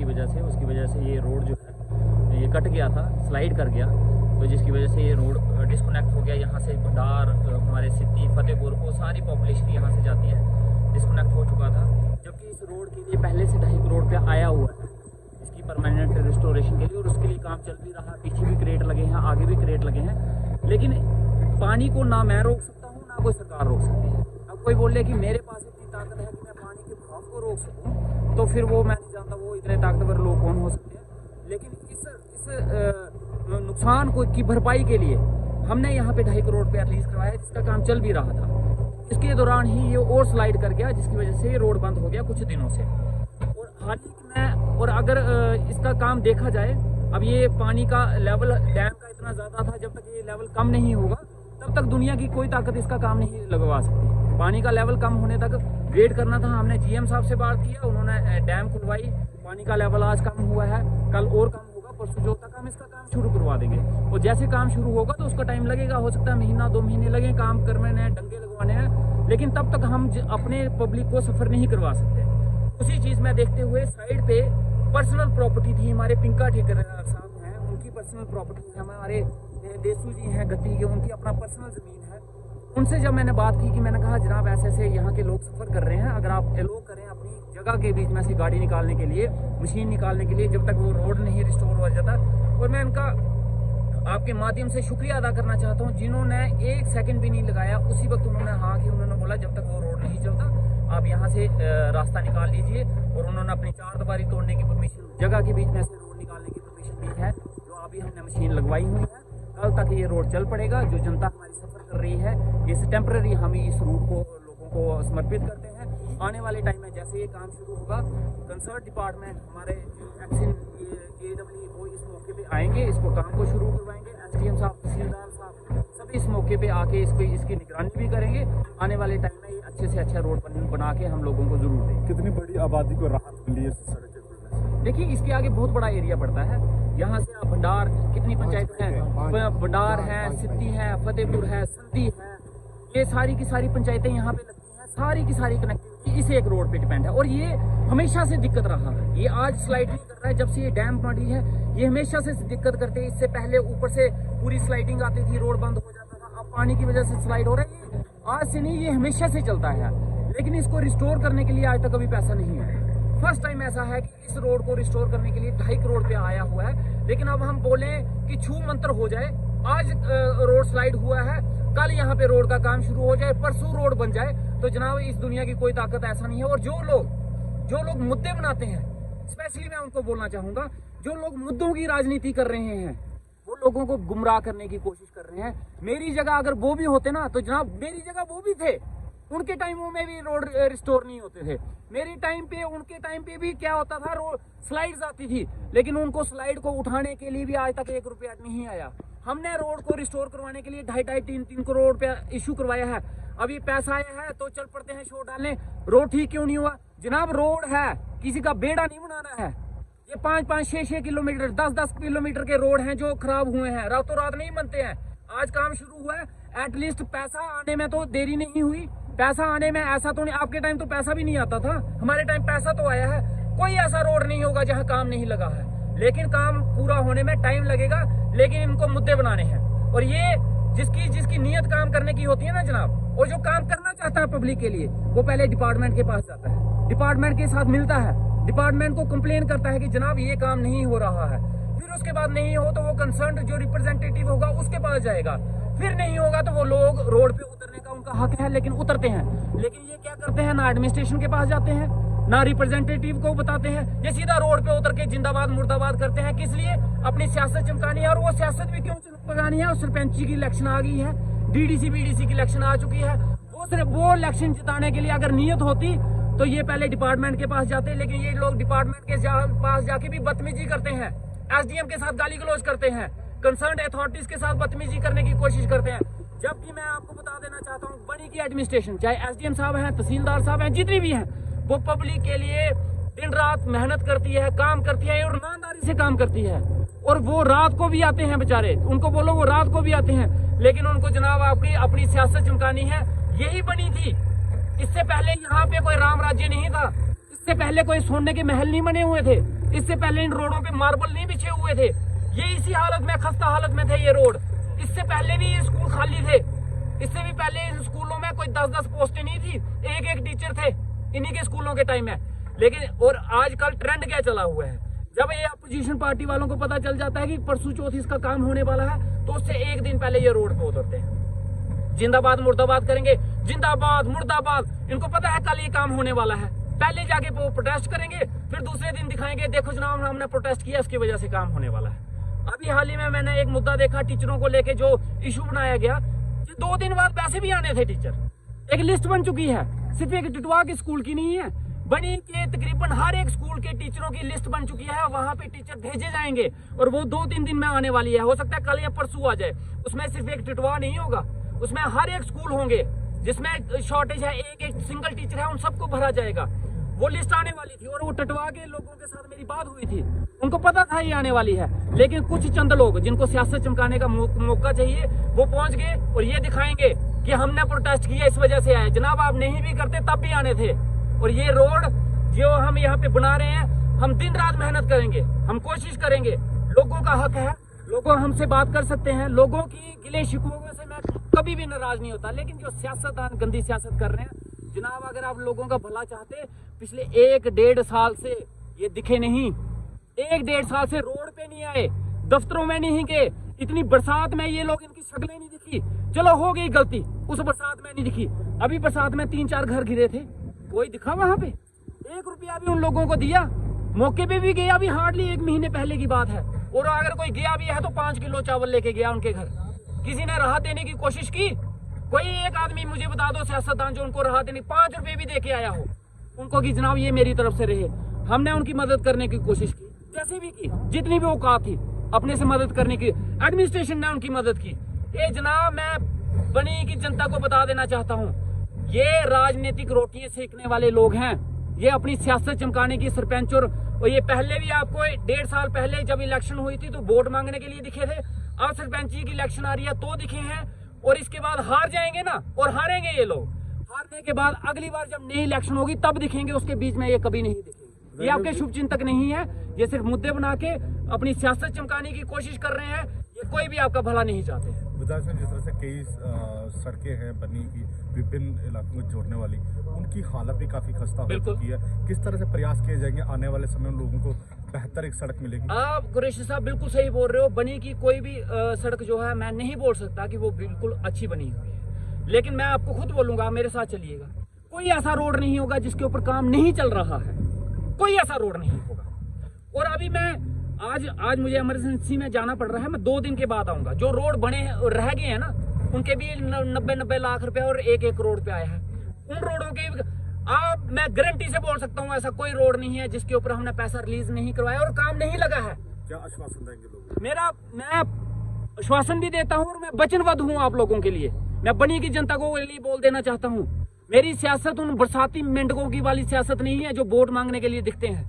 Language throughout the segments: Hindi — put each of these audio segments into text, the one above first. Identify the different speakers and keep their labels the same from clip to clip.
Speaker 1: की वजह से, उसकी वजह से ये रोड जो है ये कट गया था, स्लाइड कर गया, तो जिसकी वजह से ये रोड डिस्कनेक्ट हो गया। यहाँ से भंडार, हमारे सिटी, फतेहपुर को सारी पॉपुलेशन यहाँ से जाती है, डिस्कनेक्ट हो चुका था। जबकि इस रोड के लिए पहले से 2.5 करोड़ रुपया आया हुआ है इसकी परमानेंट रिस्टोरेशन के लिए, और उसके लिए काम चल भी रहा। पीछे भी क्रेट लगे हैं, आगे भी क्रेट लगे हैं, लेकिन पानी को ना मैं रोक सकता हूँ ना कोई सरकार रोक सकती है। अब कोई बोले कि मेरे पास इतनी ताकत है कि मैं पानी के बहाव को रोक सकूँ, तो फिर वो मैं नहीं जानता वो इतने ताकतवर लोग कौन हो सकते हैं। लेकिन इस नुकसान को की भरपाई के लिए हमने यहाँ पे 2.5 करोड़ रुपया रिलीज करवाया, जिसका काम चल भी रहा था। इसके दौरान ही ये और स्लाइड कर गया, जिसकी वजह से ये रोड बंद हो गया कुछ दिनों से। और हाल ही में, और अगर इसका काम देखा जाए, अब ये पानी का लेवल डैम का इतना ज़्यादा था, जब तक ये लेवल कम नहीं होगा तब तक दुनिया की कोई ताकत इसका काम नहीं लगवा सकती। पानी का लेवल कम होने तक वेट करना था। हमने जीएम साहब से बात किया, उन्होंने डैम खुलवाई, पानी का लेवल आज कम हुआ है, कल और कम होगा, परसों जो तक हम इसका काम शुरू करवा देंगे। और जैसे काम शुरू होगा तो उसका टाइम लगेगा, हो सकता है महीना 2 महीने लगे काम करने हैं, डंगे लगवाने हैं, लेकिन तब तक हम अपने पब्लिक को सफ़र नहीं करवा सकते। उसी चीज़ में देखते हुए साइड पे पर्सनल प्रॉपर्टी थी, हमारे पिंका ठेकेदार साहब हैं, उनकी पर्सनल प्रॉपर्टी है, हमारे देसू जी हैं गति के, उनकी अपना पर्सनल ज़मीन है। उनसे जब मैंने बात की कि मैंने कहा जनाब ऐसे ऐसे यहाँ के लोग सफ़र कर रहे हैं, अगर आप एलो करें अपनी जगह के बीच में से गाड़ी निकालने के लिए, मशीन निकालने के लिए, जब तक वो रोड नहीं रिस्टोर हो जाता। और मैं इनका आपके माध्यम से शुक्रिया अदा करना चाहता हूँ, जिन्होंने 1 सेकंड भी नहीं लगाया। उसी वक्त उन्होंने हाँ कि उन्होंने बोला जब तक वो रोड नहीं चलता आप यहाँ से रास्ता निकाल लीजिए, और उन्होंने अपनी 4 दीवारी तोड़ने की परमिशन, जगह के बीच में से रोड निकालने की परमिशन दी है, जो अभी हमने मशीन लगवाई हुई है। कल तक ये रोड चल पड़ेगा। जो जनता हमारी सफ़र कर रही है, इस टेम्पररी हम इस रूट को लोगों को समर्पित करते हैं। आने वाले टाइम में जैसे ये काम शुरू होगा, कंसर्न डिपार्टमेंट, हमारे एक्शन AWE वो इस मौके पे आएंगे, इसको काम को शुरू करवाएंगे। SDM साहब, तहसीलदार साहब सभी इस मौके पे आके इसकी निगरानी भी करेंगे। आने वाले टाइम में ये अच्छे से अच्छा रोड बना के हम लोगों को जरूर देंगे।
Speaker 2: कितनी बड़ी आबादी को राहत मिली है सड़क के खुलने से?
Speaker 1: देखिए इसके आगे बहुत बड़ा एरिया पड़ता है। यहाँ से आप भंडार, कितनी पंचायतें हैं, भंडार है, सिद्धि है, फतेहपुर है, संधी है, ये सारी की सारी पंचायतें यहाँ पे लगती हैं। सारी की सारी कनेक्टिविटी इस एक रोड पे डिपेंड है, और ये हमेशा से दिक्कत रहा है। ये आज स्लाइड नहीं कर रहा है, जब से ये डैम बनी है ये हमेशा से दिक्कत करते हैं। इससे पहले ऊपर से पूरी स्लाइडिंग आती थी, रोड बंद हो जाता था, अब पानी की वजह से स्लाइड हो रही है। आज से नहीं, ये हमेशा से चलता है, लेकिन इसको रिस्टोर करने के लिए आज तक कभी पैसा नहीं है। फर्स्ट टाइम ऐसा है कि इस रोड को रिस्टोर करने के लिए 2.5 करोड़ रुपया आया हुआ है। लेकिन अब हम बोले कि छू मंत्र हो जाए, आज रोड स्लाइड हुआ है, कल यहाँ पे रोड का काम शुरू हो जाए, परसों रोड बन जाए, तो जनाब इस दुनिया की कोई ताकत ऐसा नहीं है। और जो लोग मुद्दे बनाते हैं, स्पेशली मैं उनको बोलना चाहूंगा, जो लोग मुद्दों की राजनीति कर रहे हैं, वो लोगों को गुमराह करने की कोशिश कर रहे हैं। मेरी जगह अगर वो भी होते ना, तो जनाब मेरी जगह वो भी थे, उनके टाइमों में भी रोड रिस्टोर नहीं होते थे। मेरी टाइम पे, उनके टाइम पे भी क्या होता था, रोड स्लाइड्स आती थी, लेकिन उनको स्लाइड को उठाने के लिए भी आज तक 1 रुपया नहीं आया। हमने रोड को रिस्टोर करवाने के लिए 2.5-3 करोड़ रुपया इशू करवाया है। अभी पैसा आया है तो चल पड़ते हैं शो डालने, रोड ठीक क्यों नहीं हुआ। जनाब रोड है, किसी का बेड़ा नहीं बनाना है। ये 5-5, 6-6 किलोमीटर, 10-10 किलोमीटर के रोड हैं जो खराब हुए हैं, रातों रात नहीं बनते हैं। आज काम शुरू हुआ है, एटलीस्ट पैसा आने में तो देरी नहीं हुई। पैसा आने में ऐसा तो नहीं, आपके टाइम तो पैसा भी नहीं आता था, हमारे टाइम पैसा तो आया है। कोई ऐसा रोड नहीं होगा जहां काम नहीं लगा है, लेकिन काम पूरा होने में टाइम लगेगा। लेकिन इनको मुद्दे बनाने हैं, और ये जिसकी नीयत काम करने की होती है ना जनाब, और जो काम करना चाहता है पब्लिक के लिए, वो पहले डिपार्टमेंट के पास जाता है, डिपार्टमेंट के साथ मिलता है, डिपार्टमेंट को कंप्लेन करता है कि जनाब ये काम नहीं हो रहा है। फिर उसके बाद नहीं हो तो वो कंसर्न जो रिप्रेजेंटेटिव होगा उसके पास जाएगा। फिर नहीं होगा तो वो लोग रोड पे उतरने का उनका हक है, लेकिन उतरते हैं। लेकिन ये क्या करते हैं, ना एडमिनिस्ट्रेशन के पास जाते हैं, ना रिप्रेजेंटेटिव को बताते हैं, ये सीधा रोड पे उतर के जिंदाबाद मुर्दाबाद करते हैं। किस लिए? अपनी सियासत चमकानी है। और वो सियासत भी क्यों चमकानी है, सरपंची की इलेक्शन आ गई है, DDC BDC की इलेक्शन आ चुकी है। वो सिर्फ वो इलेक्शन जिताने के लिए अगर नीयत होती तो ये पहले डिपार्टमेंट के पास जाते, लेकिन ये लोग डिपार्टमेंट के पास जाके भी बदतमीजी करते हैं, SDM के साथ गाली गलौज करते हैं, कंसर्न अथॉरिटीज के साथ बदतमीजी करने की कोशिश करते हैं। जबकि मैं आपको बता देना चाहता हूँ, बड़ी की एडमिनिस्ट्रेशन, चाहे SDM साहब हैं, तहसीलदार साहब हैं, जितनी भी हैं, वो पब्लिक के लिए दिन रात मेहनत करती है, काम करती है, और ईमानदारी से काम करती है। और वो रात को भी आते हैं बेचारे, उनको बोलो वो रात को भी आते हैं, लेकिन उनको जनाब आपकी अपनी सियासत चमकानी है। यही बनी थी, इससे पहले यहाँ पे कोई राम राज्य नहीं था, इससे पहले कोई सोने के महल नहीं बने हुए थे। इससे पहले इन रोडों पे मार्बल नहीं बिछे हुए थे, ये इसी हालत में, खस्ता हालत में थे ये रोड। इससे पहले भी ये स्कूल खाली थे, इससे भी पहले इन स्कूलों में कोई 10-10 पोस्टें नहीं थी, एक टीचर थे इन्हीं के स्कूलों के टाइम में। लेकिन और आजकल ट्रेंड क्या चला हुआ है, जब ये अपोजिशन पार्टी वालों को पता चल जाता है कि परसों चौथ इसका काम होने वाला है, तो उससे एक दिन पहले ये रोड पे उतरते हैं, जिंदाबाद मुर्दाबाद करेंगे, जिंदाबाद मुर्दाबाद। इनको पता है कल ये काम होने वाला है, पहले जाके वो प्रोटेस्ट करेंगे, फिर दूसरे दिन दिखाएंगे देखो जनाब हमने प्रोटेस्ट किया, इसकी वजह से काम होने वाला है। अभी हाल ही में मैंने एक मुद्दा देखा टीचरों को लेके, जो इशू बनाया गया, 2 दिन बाद वैसे भी आने थे टीचर। एक लिस्ट बन चुकी है, सिर्फ एक टिटवा के स्कूल की नहीं है, बनी के तकरीबन हर एक स्कूल के टीचरों की लिस्ट बन चुकी है, वहां पे टीचर भेजे जाएंगे और वो 2-3 दिन में आने वाली है। हो सकता है कल या परसों आ जाए। उसमें सिर्फ एक टिटवा नहीं होगा, उसमें हर एक स्कूल होंगे जिसमें शॉर्टेज है, एक सिंगल टीचर है, उन सबको भरा जाएगा। वो लिस्ट आने वाली थी और वो टिटवा के लोगों के साथ मेरी बात हुई थी, उनको पता था ये आने वाली है, लेकिन कुछ चंद लोग जिनको सियासत चमकाने का मौका चाहिए, वो पहुंच गए और ये दिखाएंगे कि हमने प्रोटेस्ट किया इस वजह से आए। जनाब आप नहीं भी करते तब भी आने थे। और ये रोड जो हम यहाँ पे बना रहे हैं, हम दिन रात मेहनत करेंगे, हम कोशिश करेंगे, लोगों का हक है, लोग हमसे बात कर सकते हैं, लोगों की गिले शिकवों से मैं कभी भी नाराज नहीं होता। लेकिन जो सियासतदान गंदी सियासत कर रहे हैं जनाब, अगर आप लोगों का भला चाहते, पिछले 1-1.5 साल से ये दिखे नहीं, 1-1.5 साल से रोड पे नहीं आए, दफ्तरों में नहीं गए, इतनी बरसात में ये लोग, इनकी शक्लें नहीं दिखी। चलो हो गई गलती, उस बरसात में नहीं दिखी, अभी बरसात में 3-4 घर गिरे थे, कोई दिखा वहां पे? 1 रुपया भी उन लोगों को दिया? मौके पे भी गया, अभी हार्डली 1 महीने पहले की बात है, और अगर कोई गया भी है तो 5 किलो चावल लेके गया उनके घर। किसी ने राहत देने की कोशिश की? कोई एक आदमी मुझे बता दो सियासतदान जो उनको राहत देने 5 रुपए भी दे के आया हो उनको, कि जनाब ये मेरी तरफ से रहे। हमने उनकी मदद करने की कोशिश की, जैसे भी की, जितनी भी औकात थी अपने से मदद करने की, एडमिनिस्ट्रेशन ने उनकी मदद की। ये जनाब मैं बनी की जनता को बता देना चाहता हूँ, ये राजनीतिक रोटियां सेकने वाले लोग हैं, ये अपनी सियासत चमकाने की सरपंच। और ये पहले भी आपको 1.5 साल पहले जब इलेक्शन हुई थी तो वोट मांगने के लिए दिखे थे, अब सरपंची की इलेक्शन आ रही है तो दिखे हैं, और इसके बाद हार जाएंगे ना, और हारेंगे ये लोग, हारने के बाद अगली बार जब नई इलेक्शन होगी तब दिखेंगे, उसके बीच में ये कभी नहीं दिखेंगे। ये आपके शुभ चिंतक नहीं है, ये सिर्फ मुद्दे बना के अपनी सियासत चमकाने की कोशिश कर रहे हैं, ये कोई भी आपका भला नहीं चाहते।
Speaker 2: विधायक साहब, जिस तरह से कई सड़कें हैं बनी की विभिन्न इलाकों को जोड़ने वाली, उनकी हालत भी काफी खस्ता हो चुकी है, किस तरह से प्रयास किए जाएंगे आने वाले समय में लोगों को बेहतर एक सड़क मिलेगी? आप
Speaker 1: कुरैशी साहब बिल्कुल सही बोल रहे हो, बनी की कोई भी सड़क जो है, मैं नहीं बोल सकता कि वो बिल्कुल अच्छी बनी हुई है, लेकिन मैं आपको खुद बोलूंगा, मेरे साथ चलिएगा, कोई ऐसा रोड नहीं होगा जिसके ऊपर काम नहीं चल रहा है, कोई ऐसा रोड नहीं होगा। और अभी मैं आज मुझे इमरजेंसी में जाना पड़ रहा है, मैं 2 दिन के बाद आऊंगा। जो रोड बने रह गए हैं ना, उनके भी 90-90 लाख रुपए और 1-1 करोड़ रुपए आया है। उन रोडों के मैं गारंटी से बोल सकता हूँ, ऐसा कोई रोड नहीं है जिसके ऊपर हमने पैसा रिलीज नहीं करवाया और काम नहीं लगा है।
Speaker 2: क्या आश्वासन देंगे लोग?
Speaker 1: मैं आश्वासन भी देता हूँ और मैं वचनबद्ध हूँ आप लोगों के लिए। मैं बनी की जनता को लिए बोल देना चाहता हूँ, मेरी सियासत उन बरसाती मेंढकों की वाली सियासत नहीं है जो वोट मांगने के लिए दिखते हैं।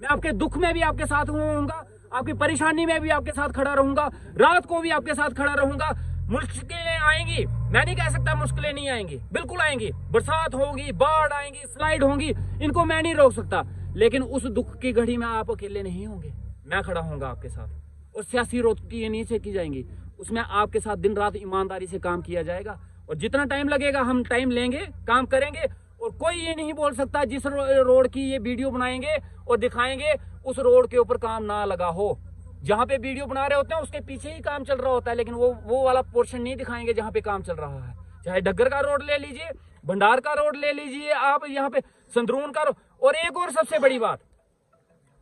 Speaker 1: मैं आपके दुख में भी आपके साथ रहूंगा, आपकी परेशानी में भी आपके साथ खड़ा रहूंगा, रात को भी आपके साथ खड़ा रहूंगा। मुश्किलें आएंगी, मैं नहीं कह सकता मुश्किलें नहीं आएंगी, बिल्कुल आएंगी, बरसात होगी, बाढ़ आएंगी, स्लाइड होंगी, इनको मैं नहीं रोक सकता, लेकिन उस दुख की घड़ी में आप अकेले नहीं होंगे, मैं खड़ा होऊंगा आपके साथ। और सियासी रोटियां नहीं सेकी जाएंगी, उसमें आपके साथ दिन रात ईमानदारी से काम किया जाएगा, और जितना टाइम लगेगा हम टाइम लेंगे, काम करेंगे। और कोई ये नहीं बोल सकता जिस रोड की ये वीडियो बनाएंगे और दिखाएंगे उस रोड के ऊपर काम ना लगा हो। जहाँ पे वीडियो बना रहे होते हैं उसके पीछे ही काम चल रहा होता है, लेकिन वो वाला पोर्शन नहीं दिखाएंगे जहाँ पे काम चल रहा है। चाहे डग्गर का रोड ले लीजिए, भंडार का रोड ले लीजिए, आप यहाँ पे संदरून का रोड। और एक और सबसे बड़ी बात,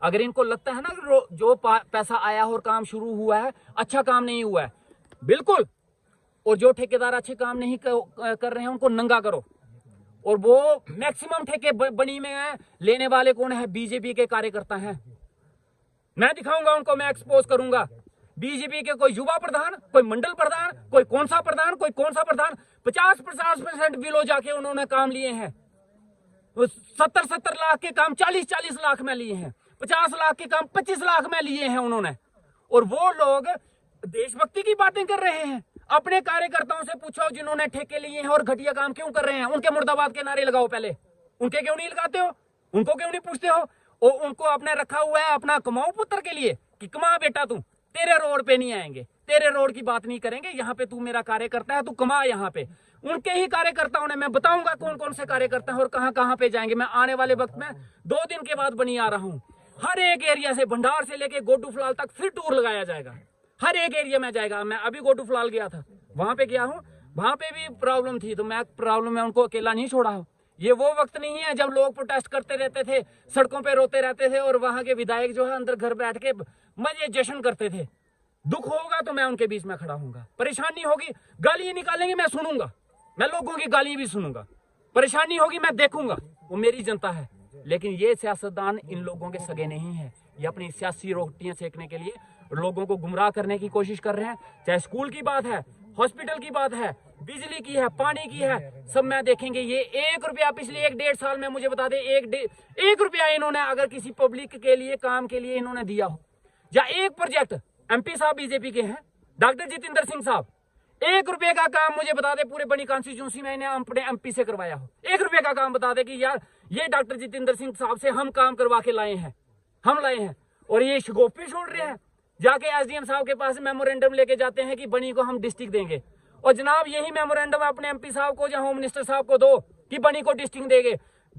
Speaker 1: अगर इनको लगता है ना जो पैसा आया और काम शुरू हुआ है, अच्छा काम नहीं हुआ है, बिल्कुल, और जो ठेकेदार अच्छे काम नहीं कर रहे हैं उनको नंगा करो। और वो मैक्सिमम ठेके बनी में है, लेने वाले कौन है? बीजेपी के कार्यकर्ता हैं। मैं दिखाऊंगा उनको, मैं एक्सपोज करूंगा। बीजेपी के कोई युवा प्रधान, कोई मंडल प्रधान, कोई कौन सा प्रधान, कोई कौन सा प्रधान, 50% विलो जाके उन्होंने काम लिए हैं। 70 लाख के काम 40 लाख में लिए हैं, 50 लाख के काम 25 लाख में लिए हैं उन्होंने। और वो लोग देशभक्ति की बातें कर रहे हैं। अपने कार्यकर्ताओं से पूछो जिन्होंने ठेके लिए हैं और घटिया काम क्यों कर रहे हैं, उनके मुर्दाबाद के नारे लगाओ पहले। उनके क्यों नहीं लगाते हो? उनको क्यों नहीं पूछते हो?
Speaker 3: और उनको आपने रखा हुआ है अपना कमाओ पुत्र के लिए कि कमा बेटा तू, तेरे रोड पे नहीं आएंगे, तेरे रोड की बात नहीं करेंगे, यहाँ पे तू मेरा कार्य करता है, तू कमा यहाँ पे। उनके ही कार्यकर्ताओं ने, मैं बताऊंगा कौन कौन से कार्यकर्ता हैं और कहां कहां पे जाएंगे। मैं आने वाले वक्त में 2 दिन के बाद बनी आ रहा हूं, हर एक एरिया से भंडार से लेके गोडू फलाल तक फिर टूर लगाया जाएगा, हर एक एरिया में जाएगा। मैं अभी गोडू फलाल गया था, वहां पे गया हूं, वहां पे भी प्रॉब्लम थी, तो मैं प्रॉब्लम में उनको अकेला नहीं छोड़ा हूं। ये वो वक्त नहीं है जब लोग प्रोटेस्ट करते रहते थे, सड़कों पे रोते रहते थे और वहां के विधायक जो है अंदर घर बैठ के मजे जश्न करते थे। दुख होगा तो मैं उनके बीच में खड़ा हूंगा, परेशानी होगी, गालियां निकालेंगे मैं सुनूंगा, मैं लोगों की गालियां भी सुनूंगा, परेशानी होगी मैं देखूंगा, वो मेरी जनता है। लेकिन ये सियासतदान इन लोगों के सगे नहीं है, ये अपनी सियासी रोटियां सेकने के लिए लोगों को गुमराह करने की कोशिश कर रहे हैं। चाहे स्कूल की बात है, हॉस्पिटल की बात है, बिजली की है, पानी की है, सब मैं देखेंगे। ये 1 रुपया पिछले 1-1.5 साल में मुझे बता दे, 1 रुपया इन्होंने अगर किसी पब्लिक के लिए काम के लिए इन्होंने दिया हो, या एक प्रोजेक्ट, एमपी साहब बीजेपी के हैं, डॉक्टर जितेंद्र सिंह साहब, 1 रुपए का काम मुझे बता दे पूरे बनी कॉन्स्टिट्यूंसी में इन्हें अपने एमपी से करवाया हो। 1 रुपए का काम बता दे कि यार ये डॉक्टर जितेंद्र सिंह साहब से हम काम करवा के लाए हैं, हम लाए हैं। और ये शगोफे छोड़ रहे हैं, जाके एसडीएम साहब के पास मेमोरेंडम लेके जाते हैं कि बनी को हम डिस्ट्रिक्ट देंगे। और जनाब यही मेमोरेंडम अपने एमपी साहब को या होम मिनिस्टर साहब को दो कि बनी को डिस्ट्रिक्ट देंगे।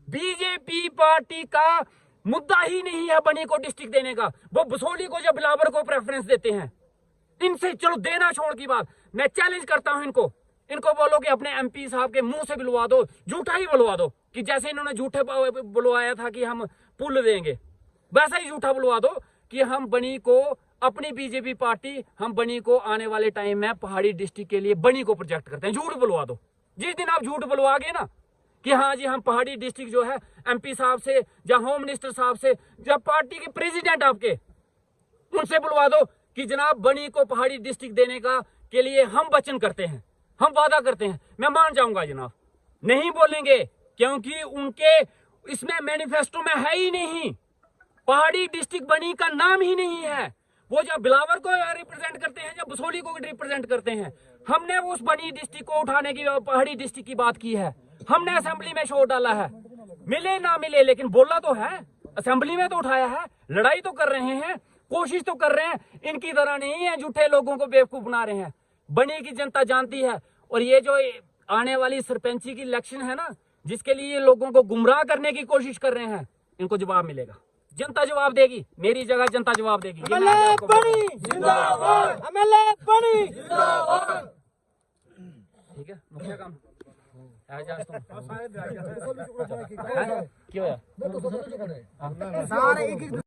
Speaker 3: बीजेपी पार्टी का मुद्दा ही नहीं है बनी को डिस्ट्रिक्ट देने का, वो बसोली को या बिलावर को प्रेफरेंस देते हैं। इनसे चलो देना छोड़ की बात, मैं चैलेंज करता हूं इनको बोलो कि अपने एमपी साहब के मुंह से बुलवा दो, झूठा ही बुलवा दो, कि जैसे इन्होंने झूठे बुलवाया था कि हम पुल देंगे, वैसा ही झूठा बुलवा दो कि हम बनी को, अपनी बीजेपी पार्टी, हम बनी को आने वाले टाइम में पहाड़ी डिस्ट्रिक्ट के लिए बनी को प्रोजेक्ट करते हैं। झूठ बुलवा दो। जिस दिन आप झूठ बुलवा गए ना कि हाँ जी हम पहाड़ी डिस्ट्रिक्ट जो है एमपी साहब से या होम मिनिस्टर साहब से या पार्टी के प्रेसिडेंट आपके, उनसे बुलवा दो कि जनाब बनी को पहाड़ी डिस्ट्रिक्ट देने का के लिए हम वचन करते हैं, हम वादा करते हैं, मैं मान जाऊंगा जनाब। नहीं बोलेंगे क्योंकि उनके इसमें मैनिफेस्टो में है ही नहीं, पहाड़ी डिस्ट्रिक्ट बनी का नाम ही नहीं है। वो जब बिलावर को रिप्रेजेंट करते हैं, जब बसोली को रिप्रेजेंट करते हैं, हमने उस बनी डिस्ट्रिक्ट को उठाने की, पहाड़ी डिस्ट्रिक्ट की बात की है, हमने असेंबली में शोर डाला है, मिले ना मिले लेकिन बोला तो है, असेंबली में तो उठाया है, लड़ाई तो कर रहे हैं, कोशिश तो कर रहे हैं। इनकी तरह नहीं है झूठे लोगों को बेवकूफ बना रहे हैं, बनी की जनता जानती है। और ये जो आने वाली सरपंची की इलेक्शन है ना, जिसके लिए लोगों को गुमराह करने की कोशिश कर रहे हैं, इनको जवाब मिलेगा, जनता जवाब देगी, मेरी जगह जनता जवाब देगी। ठीक है, मुखिया काम क्यों है?